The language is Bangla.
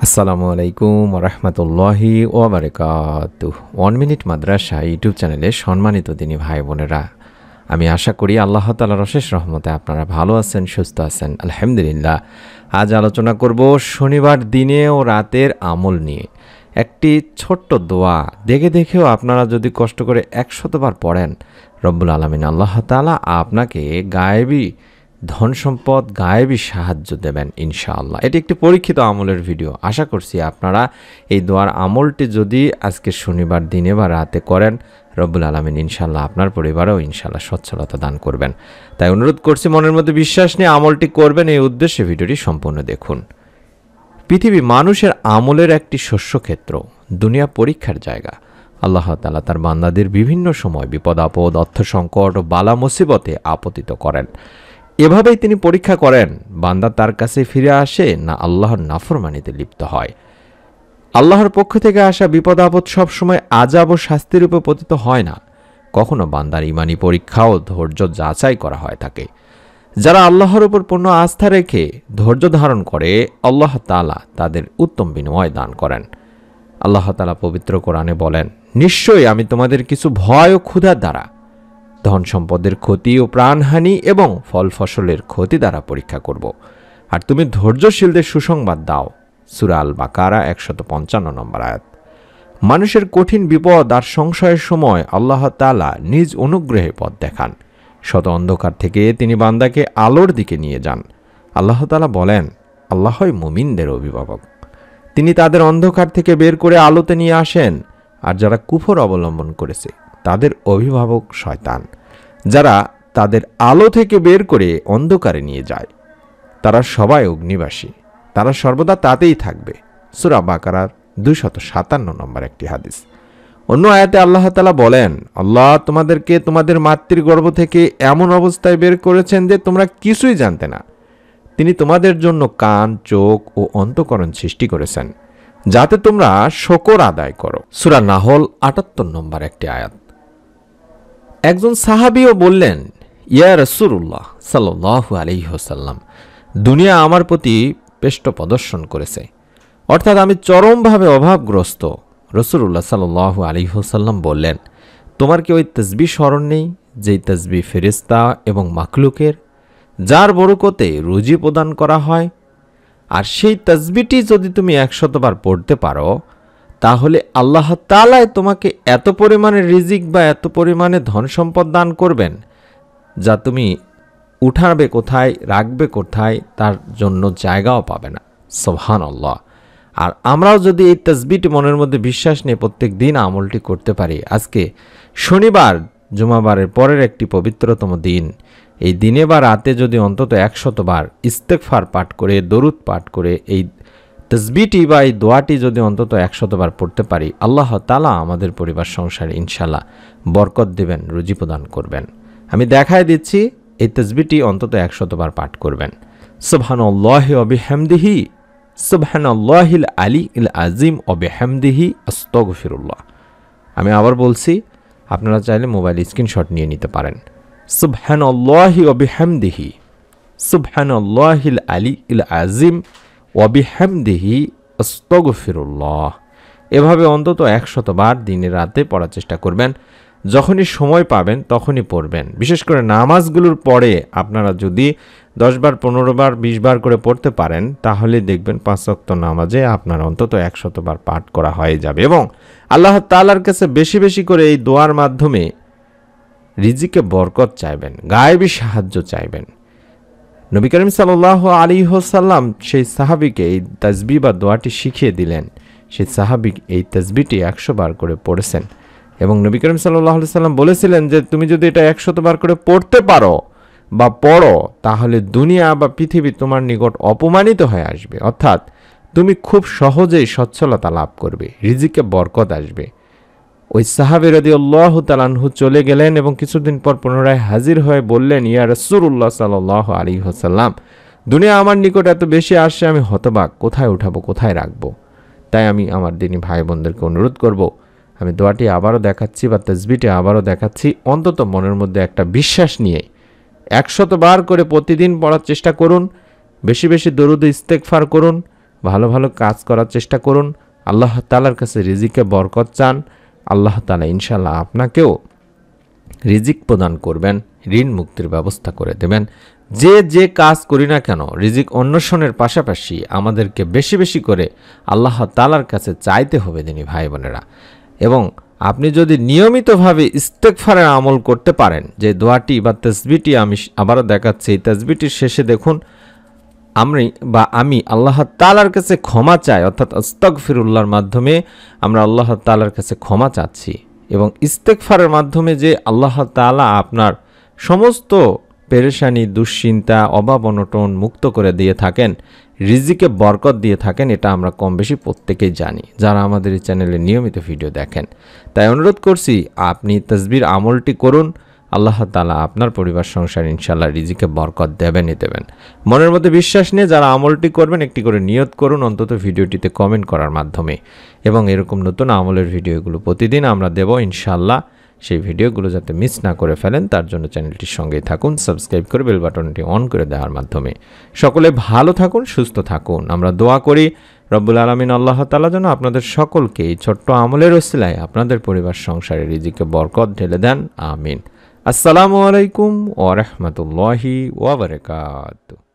আসসালামু আলাইকুম রহমতুল্লাহি ওয়াবারাকাতুহ। 1 মিনিট মাদ্রাসা ইউটিউব চ্যানেলে সম্মানিত দিনী ভাই বোনেরা, আমি আশা করি আল্লাহ তাআলার অশেষ রহমতে আপনারা ভালো আছেন, সুস্থ আছেন, আলহামদুলিল্লাহ। আজ আলোচনা করব শনিবার দিনে ও রাতের আমল নিয়ে। একটি ছোট্ট দোয়া দেখে দেখেও আপনারা যদি কষ্ট করে 100 বার পড়েন, রব্বুল আলামিন আল্লাহ তাআলা আপনাকে গায়েবী ধন সম্পদ, গায়েবী সাহায্য দেবেন ইনশাআল্লাহ। এটি একটি পরীক্ষিত আমলের ভিডিও। আশা করছি আপনারা এই দোয়ার আমলটি যদি আজকে শনিবার দিনে বা রাতে করেন, রব্বুল আলামিন ইনশাআল্লাহ আপনার পরিবারেও ইনশাআল্লাহ সচ্ছলতা দান করবেন। তাই অনুরোধ করছি, মনের মধ্যে বিশ্বাস নিয়ে আমলটি করবেন, এই উদ্দেশ্যে ভিডিওটি সম্পূর্ণ দেখুন। পৃথিবী মানুষের আমলের একটি শস্যক্ষেত্র, দুনিয়া পরীক্ষার জায়গা। আল্লাহ তাআলা তার বান্দাদের বিভিন্ন সময় বিপদ আপদ, অর্থ সংকট ও বালা মুসিবতে আপতিত করেন। এভাবেই তিনি পরীক্ষা করেন বান্দা তার কাছে ফিরে আসে না আল্লাহর নাফরমানিতে লিপ্ত হয়। আল্লাহর পক্ষ থেকে আসা বিপদ আপদ সবসময় আযাব ও শাস্তির রূপে পতিত হয় না। কখনো বান্দার ঈমানি পরীক্ষা ও ধৈর্য যাচাই করা হয় থাকে। যারা আল্লাহর উপর পূর্ণ আস্থা রেখে ধৈর্য ধারণ করে, আল্লাহ তাআলা তাদের উত্তম বিনিময় দান করেন। আল্লাহ তাআলা পবিত্র কোরআনে বলেন, নিশ্চয়ই আমি তোমাদের কিছু ভয় ও ক্ষুধার দ্বারা, ধন সম্পদের ক্ষতি ও প্রাণহানি এবং ফল ফসলের ক্ষতি দ্বারা পরীক্ষা করব। আর তুমি ধৈর্যশীলদের সুসংবাদ দাও। সূরা আল বাকারা 155 নম্বর আয়াত। মানুষের কঠিন বিপদ আর সংশয়ের সময় আল্লাহ তাআলা নিজ অনুগ্রহে পথ দেখান। শত অন্ধকার থেকে তিনি বান্দাকে আলোর দিকে নিয়ে যান। আল্লাহ তাআলা বলেন, আল্লাহই মুমিনদের অভিভাবক। তিনি তাদের অন্ধকার থেকে বের করে আলোতে নিয়ে আসেন। আর যারা কুফর অবলম্বন করেছে তাদের অভিভাবক শয়তান, যারা তাদের আলো থেকে বের করে অন্ধকারে নিয়ে যায়। তারা সবাই অগ্নিবাসী, তারা সর্বদা তাতেই থাকবে। সূরা বাকারার 257 নম্বর একটি হাদিস। অন্য আয়াতে আল্লাহ তাআলা বলেন, আল্লাহ তোমাদেরকে তোমাদের মাতৃ গর্ভ থেকে এমন অবস্থায় বের করেছেন যে তোমরা কিছুই জানতে না। তিনি তোমাদের জন্য কান, চোখ ও অন্তঃকরণ সৃষ্টি করেছেন যাতে তোমরা শুকর আদায় করো। সূরা নাহল 78 নম্বর একটি আয়াত। একজন সাহাবীও বললেন, ইয়া রাসূলুল্লাহ সাল্লাল্লাহু আলাইহি ওয়াসাল্লাম, দুনিয়া আমার প্রতি পেষ্ট প্রদর্শন করেছে, অর্থাৎ আমি চরমভাবে অভাবগ্রস্ত। রাসূলুল্লাহ সাল্লাল্লাহু আলাইহি ওয়াসাল্লাম বললেন, তোমার কি ওই তাসবিহ স্মরণ নেই যেই তাসবিহ ফেরেশতা এবং মাখলুকের, যার বরকতে রুজি প্রদান করা হয়? আর সেই তাসবিহটি যদি তুমি 100 বার পড়তে পারো, তাহলে আল্লাহ তাআলা তোমাকে এত পরিমাণে রিজিক বা এত পরিমাণে ধন সম্পদ দান করবেন, যা তুমি উঠাবে কোথায়, রাখবে কোথায়, তার জন্য জায়গাও পাবে না। সুবহানাল্লাহ। আর আমরাও যদি এই তাসবিহটি মনের মধ্যে বিশ্বাস নিয়ে প্রত্যেক দিন আমলটি করতে পারি, আজকে শনিবার জুমাবারের পরের একটি পবিত্রতম দিন, এই দিনে বা রাতে যদি অন্তত 100 বার ইস্তেগফার পাঠ করে, দরুদ পাঠ করে, এই তাসবিহটি বা এই দোয়াটি যদি অন্তত 100 বার পড়তে পারি, আল্লাহ তাআলা আমাদের পরিবার সংসারে ইনশাআল্লাহ বরকত দেবেন, রুজি প্রদান করবেন। আমি দেখায় দিচ্ছি, এই তাসবিহটি অন্তত 100 বার পাঠ করবেন। সুবহানাল্লাহি ওয়া বিহামদিহি, সুবহানাল্লাহিল আলিয়্যিল আযীম ওয়া বিহামদিহি, আস্তাগফিরুল্লাহ। আমি আবার বলছি, আপনারা চাইলে মোবাইল স্ক্রিনশট নিয়ে নিতে পারেন। সুবহানাল্লাহি ওয়া বিহামদিহি, সুবহানাল্লাহিল আলিয়্যিল আযীম ওয়া বিহামদিহি, আস্তাগফিরুল্লাহ। এভাবে অন্তত 100 বার দিনে রাতে পড়ার চেষ্টা করবেন। যখনই সময় পাবেন তখনই পড়বেন। বিশেষ করে নামাজগুলোর পরে আপনারা যদি 10 বার, 15 বার, 20 বার করে পড়তে পারেন, তাহলে দেখবেন 5 ওয়াক্ত নামাজে আপনার অন্তত 100 বার পাঠ করা হয়ে যাবে। এবং আল্লাহ তাআলার কাছে বেশি বেশি করে এই দোয়ার মাধ্যমে রিজিকে বরকত চাইবেন, গায়েবী সাহায্য চাইবেন। নবী করিম সাল্লাল্লাহু আলাইহি ওয়াসাল্লাম সেই সাহাবীকে এই তাসবিহ বা দোয়াটি শিখিয়ে দিলেন। সেই সাহাবী এই তাসবিহটি 100 বার করে পড়েছেন এবং নবী করিম সাল্লাল্লাহু আলাইহি ওয়াসাল্লাম বলেছিলেন যে তুমি যদি এটা 100 বার করে পড়তে পারো বা পড়ো, তাহলে দুনিয়া বা পৃথিবী তোমার নিকট অপমানিত হয়ে আসবে। অর্থাৎ তুমি খুব সহজেই সচ্ছলতা লাভ করবে, রিজিকে বরকত আসবে। ওই সাহাবী রাদিয়াল্লাহু তাআলা আনহু চলে গেলেন এবং কিছুদিন পর পুনরায় হাজির হয়ে বললেন, ইয়া রাসূলুল্লাহ সাল্লাল্লাহু আলাইহি ওয়াসাল্লাম, দুনিয়া আমার নিকট এত বেশি আসছে, আমি হতবাক, কোথায় উঠাবো, কোথায় রাখবো। তাই আমি আমার দিনী ভাই বোনদেরকে অনুরোধ করব, আমি দোয়াটি আবারও দেখাচ্ছি বা তাসবিহটি আবারও দেখাচ্ছি, অন্তত মনের মধ্যে একটা বিশ্বাস নিয়ে 100 বার করে প্রতিদিন পড়ার চেষ্টা করুন। বেশি বেশি দরুদ ইস্তেগফার করুন। ভালো ভালো কাজ করার চেষ্টা করুন, আল্লাহ তাআলার কাছে রিজিকে বরকত চান, আল্লাহ তাআলা ইনশাআল্লাহ আপনাকেও রিজিক প্রদান করবেন, ঋণ মুক্তির ব্যবস্থা করে দেবেন। যে কাজ করি না কেন রিজিক অন্বেষণের পাশাপাশি আমাদেরকে বেশি বেশি করে আল্লাহ তাআলার কাছে চাইতে হবে দিনী ভাই বোনেরা। এবং আপনি যদি নিয়মিতভাবে ইস্তেগফারের আমল করতে পারেন, যে দোয়াটি বা তাসবিহটি আমি আবারও দেখাচ্ছি, এই তাসবিহটির শেষে দেখুন আমি আল্লাহ তাআলার কাছে ক্ষমা চাই, অর্থাৎ আস্তাগফিরুল্লাহর মাধ্যমে আমরা আল্লাহ তাআলার কাছে ক্ষমা চাচ্ছি। এবং ইস্তেগফারের মাধ্যমে যে আল্লাহ তাআলা আপনার সমস্ত পেরেশানি, দুশ্চিন্তা, অভাব অনটন মুক্ত করে দিয়ে থাকেন, রিজিকে বরকত দিয়ে থাকেন, এটা আমরা কম বেশি প্রত্যেকেই জানি যারা আমাদের এই চ্যানেলে নিয়মিত ভিডিও দেখেন। তাই অনুরোধ করছি আপনি তাসবির আমলটি করুন, আল্লাহ তাআলা আপনার পরিবার সংসার ইনশাআল্লাহ রিজিকে বরকত দেবেনই দেবেন। মনের মধ্যে বিশ্বাস নিয়ে যারা আমলটি করবেন একটি করে নিয়ত করুন, অন্তত ভিডিওটিতে কমেন্ট করার মাধ্যমে। এবং এরকম নতুন আমলের ভিডিওগুলো প্রতিদিন আমরা দেব ইনশাআল্লাহ। সেই ভিডিওগুলো যাতে মিস না করে ফেলেন তার জন্য চ্যানেলটির সঙ্গেই থাকুন, সাবস্ক্রাইব করে বেল বাটনটি অন করে দেওয়ার মাধ্যমে। সকলে ভালো থাকুন, সুস্থ থাকুন। আমরা দোয়া করি রব্বুল আলামিন আল্লাহ তাআলা যেন আপনাদের সকলকে এই ছোট্ট আমলের ওসিলায় আপনাদের পরিবার সংসারে রিজিকে বরকত ঢেলে দেন, আমিন। আসসালামু আলাইকুম ওয়া রাহমাতুল্লাহি ওয়া বারাকাতুহু।